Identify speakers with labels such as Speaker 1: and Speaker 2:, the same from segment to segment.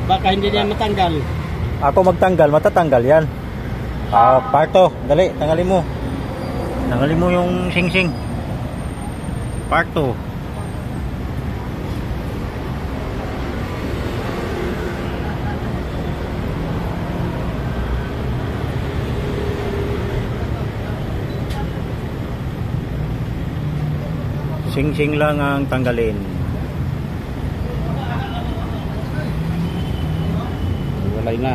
Speaker 1: Baka hindi niya matanggal.
Speaker 2: Ako magtanggal, matatanggal yan. Parto, dali, tanggalin mo. Tanggalin mo yung sing-sing. Parto. Sing-sing lang ang tanggalin.
Speaker 1: Hiwalay na.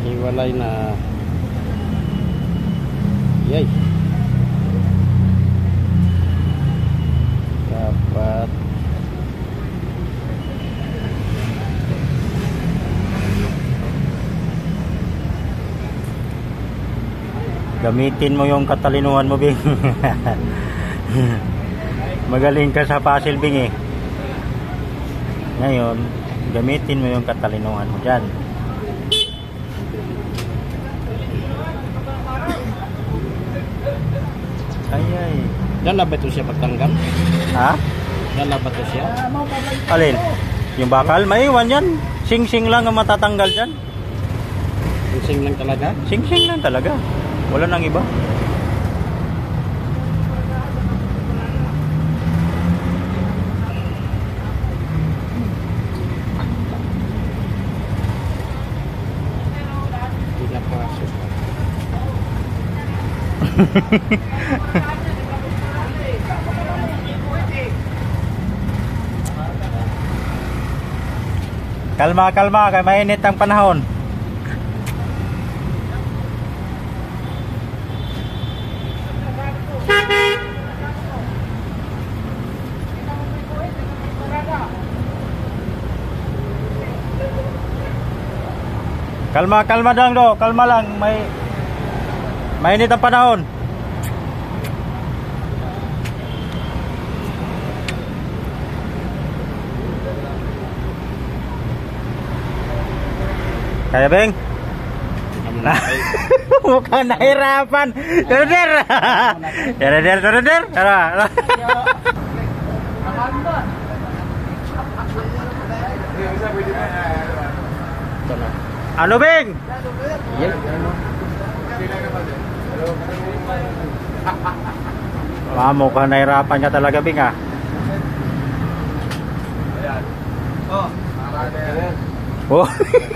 Speaker 1: Hiwalay na. Yay. Dapat.
Speaker 2: Gamitin mo yung katalinuhan mo, Bing. Magaling ka sa puzzle, Bing, eh. Ngayon, gamitin mo yung katalinuhan mo dyan. Ay.
Speaker 1: Yan na ba ito siya pagtanggal?
Speaker 2: Ha?
Speaker 1: Yan na ba ito siya?
Speaker 2: Alin? Yung bakal, maiwan yan. Sing-sing lang ang matatanggal dyan.
Speaker 1: Sing lang talaga?
Speaker 2: Sing-sing lang talaga. Wala nang iba. Kalma, kalma, kay mainit ang panahon. Kalma, kalma lang do, kalma lang, mainit ang panahon. Kaya, Beng? Mukhang nahirapan. Turuder. Turuder. Tara. Ano, Beng? Mukhang nahirapan niya talaga, Beng, ah. Oh,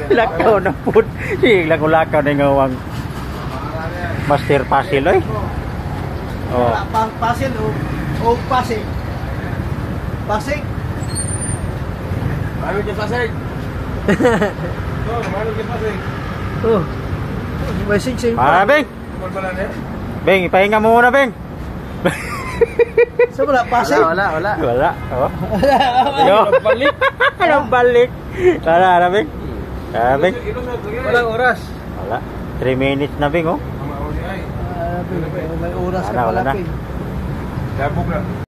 Speaker 2: lakaw na po. Lakaw na yung master puzzle, eh. Oh.
Speaker 3: Puzzle o pasig. Pasig.
Speaker 1: Ano yung pasig?
Speaker 3: Oh. May sing-sing.
Speaker 2: Beng. Beng, ipahinga mo muna, Beng.
Speaker 3: So wala pasig?
Speaker 1: Wala.
Speaker 2: Oh. Balik. Anong balik? Tara, Beng. Beng.
Speaker 3: Walang oras.
Speaker 2: Wala. 3 minutes na, Beng, oh.
Speaker 3: May oras ka
Speaker 2: Wala
Speaker 3: pala,
Speaker 2: na.
Speaker 3: Ping.
Speaker 1: Dabog na.